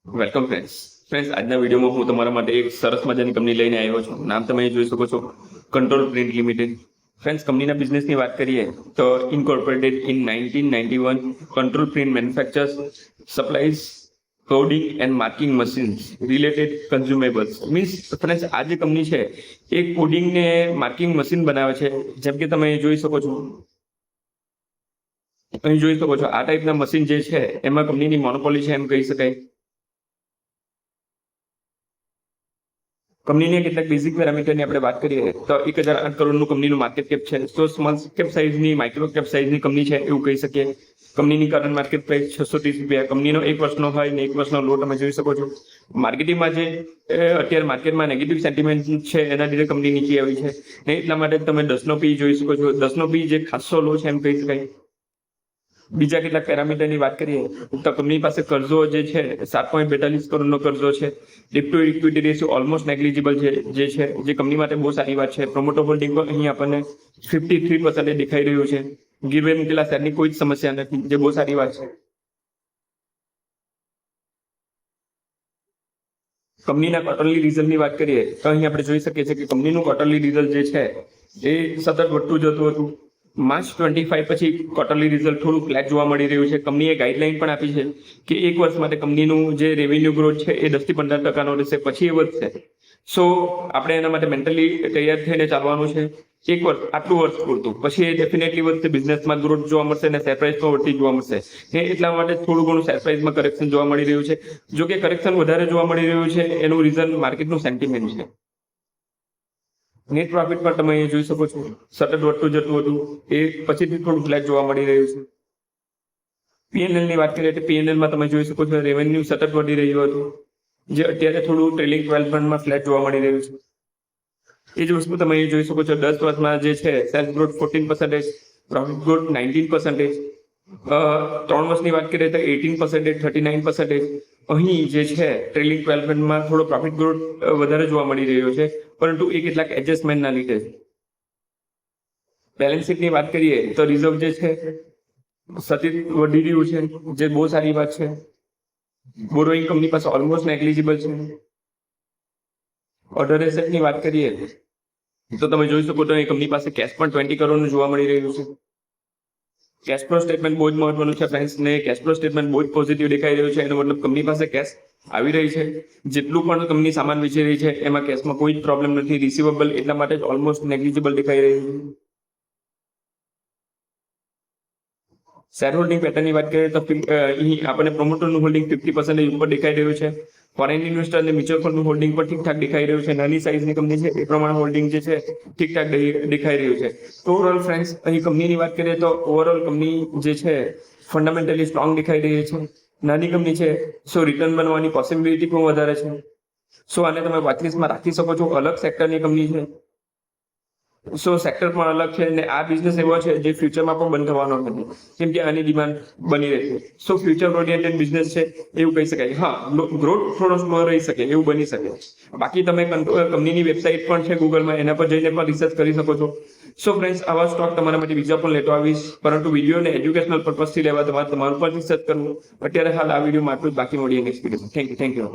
Welcome friends આજના વિડીયોમાં હું તમારા માટે એક સરસ મજાની કંપની લઈને આવ્યો છું. નામ તમે જોઈ શકો છો, કંટ્રોલ પ્રિન્ટ લિમિટેડ. ફ્રેન્ડ્સ, કંપનીના બિઝનેસની વાત કરીએ તો incorporated in 1991, Control Print manufactures, supplies coding and marking machines related consumables. Means friends, આ જે કંપની છે એ કોડિંગ ને માર્કિંગ મશીન બનાવે છે. જેમ કે તમે જોઈ શકો છો, આ ટાઈપના મશીન જે છે એમાં કંપનીની મોનોપોલી છે એમ કહી શકાય. કંપનીની કેટલાક બેઝિક પેરામીટરની આપણે વાત કરીએ તો 1008 કરોડનું કંપનીનું માર્કેટ કેપ છે. તો સ્મોલ કેપ સાઇઝની, માઇક્રો કેપ સાઇઝની કંપની છે એવું કહી શકીએ. કંપનીની કરંટ માર્કેટ પ્રાઇસ 630 રૂપિયા. કંપનીનો 1 વર્ષનો હોય ને 1 વર્ષનો લો તમે જોઈ શકો છો. માર્કેટિંગમાં જે અત્યારે માર્કેટમાં નેગેટિવ સેન્ટિમેન્ટ છે એના લીધે કંપની નીચે આવી છે ને એટલા માટે તમે 10નો પી જોઈ શકો છો. 10નો પી જે ખાસો લો છે એમ કહી શકાય. બીજા કેટલાક પેરામીટરની વાત કરીએ તો કંપની પાસે કર્જો જે છે 7.42 કરોડનો કર્જો છે. Debt to equity ratio almost negligible છે, જે કંપની માટે બહુ સારી વાત છે. પ્રોમોટર હોલ્ડિંગ પણ અહીં આપણને 53% દેખાઈ રહ્યું છે. ગીરવે મૂકેલા શેરની કોઈ જ સમસ્યા નથી, જે બહુ સારી વાત છે. કંપનીના ક્વાર્ટરલી રિઝલ્ટની વાત કરીએ તો અહીં આપણે જોઈ શકીએ છીએ કે કંપનીનું ક્વાર્ટરલી રિઝલ્ટ જે છે એ સતત વધતું જતું હતું. માર્ચ 25 પછી ક્વાર્ટરલી રિઝલ્ટ થોડું ફ્લેટ જોવા મળી રહ્યું છે. કંપનીએ ગાઈડલાઈન પણ આપી છે કે 1 વર્ષ માટે કંપનીનું જે રેવન્યુ ગ્રોથ છે એ 10 થી 15% રહેશે, પછી એ વધશે. સો આપણે એના માટે મેન્ટલી તૈયાર થઈને ચાલવાનું છે. 1 વર્ષ, આટલું વર્ષ પૂરતું, પછી એ ડેફિનેટલી વધશે. બિઝનેસમાં ગ્રોથ જોવા મળશે અને શેર પ્રાઇસ પણ વધતી જોવા મળશે. એટલા માટે થોડું ઘણું શેર પ્રાઇસમાં કરેક્શન જોવા મળી રહ્યું છે. જો કે કરેક્શન વધારે જોવા મળી રહ્યું છે એનું રીઝન માર્કેટનું સેન્ટિમેન્ટ છે. નેટ પ્રોફિટ પર તમે અહીં જોઈ શકો છો, સતત વધતું જતું હતું, એ પછીથી થોડું ફ્લેટ જોવા મળી રહ્યું છે. પીએનએલ ની વાત કરીએ તો પીએનએલ માં તમે જોઈ શકો છો રેવન્યુ સતત વધી રહ્યું હતું, જે અત્યારે થોડું ટ્રેલિંગ 12 મંથમાં ફ્લેટ જોવા મળી રહ્યું છે. એ જ વસ્તુ તમે અહીં જોઈ શકો છો, 10 વર્ષમાં જે છે સેલ્સ ગ્રોથ 14%, પ્રોફિટ ગ્રોથ 19%. 3 વર્ષની વાત કરીએ તો 18%, 39%. અહીં જે છે ટ્રેલિંગ 12 મંથમાં થોડો પ્રોફિટ ગ્રોથ વધારે જોવા મળી રહ્યો છે, પરંતુ એ કેટલાક એડજસ્ટમેન્ટના લીધે. બેલેન્સ શીટની વાત કરીએ તો રિઝર્વ જે છે સતત વધી રહ્યું છે, જે બહુ સારી વાત છે. બોરોઈંગ કંપની પાસે ઓલમોસ્ટ નેગ્લિજિબલ છે. ઓર્ડર એસેટની વાત કરીએ તો તમે જોઈ શકો તો એ કંપની પાસે કેશ પણ 20 કરોડનું જોવા મળી રહ્યું છે. કેશ ફ્લો સ્ટેટમેન્ટ બહુ જ મહત્વનું છે ફ્રેન્ડ્સ, ને કેશ ફ્લો સ્ટેટમેન્ટ બહુ જ પોઝિટિવ દેખાઈ રહ્યું છે. એનો મતલબ કંપની પાસે કેશ આવી રહી છે. જેટલું પણ કંપની સામાન વેચી રહી છે એમાં કેશમાં કોઈ જ પ્રોબ્લેમ નથી. રિસીવેબલ એટલા માટે જ ઓલમોસ્ટ નેગ્લિજિબલ દેખાઈ રહ્યું છે. શેર હોલ્ડિંગ પેટર્નની વાત કરીએ તો અહીં આપણને પ્રોમોટરનું હોલ્ડિંગ 50% ઉપર દેખાઈ રહ્યું છે. ફોરેન ઇન્વેસ્ટર અને મ્યુચ્યુઅલ ફંડનું હોલ્ડિંગ પણ ઠીકઠાક દેખાઈ રહ્યું છે. નાની સાઇઝની કંપની છે એ પ્રમાણે હોલ્ડિંગ જે છે ઠીકઠાક દેખાઈ રહ્યું છે. તો ઓવરઓલ ફ્રેન્ડ્સ, અહીં કંપનીની વાત કરીએ તો ઓવરઓલ કંપની જે છે ફંડામેન્ટલી સ્ટ્રોંગ દેખાઈ રહી છે. નાની કંપની છે, સો રિટર્ન બનવાની પોસિબિલિટી પણ વધારે છે. સો આને તમે વોચલિસ્ટમાં રાખી શકો છો. અલગ સેક્ટરની કંપની છે, સો સેક્ટર પણ અલગ છે અને આ બિઝનેસ એવો છે જે ફ્યુચરમાં પણ બંધ થવાનો નથી, કેમ કે આની ડિમાન્ડ બની રહેશે. સો ફ્યુચર ઓરિએન્ટેડ બિઝનેસ છે એવું કહી શકાય. હા, ગ્રોથ થોડો સ્લો રહી શકે, એવું બની શકે. બાકી તમે કંપનીની વેબસાઇટ પણ છે ગૂગલમાં, એના પર જઈને પણ રિસર્ચ કરી શકો છો. સો ફ્રેન્ડ્સ, આવા સ્ટોક તમારા માટે બીજા પણ લેતો આવીશ, પરંતુ વિડીયોને એજ્યુકેશનલ પર્પઝથી લેવા તમારું પણ રિસર્ચ કરવું. અત્યારે હાલ આ વિડીયોમાં આટલું જ. બાકી મળીએ નેક્સ્ટ વિડીયો. Thank you.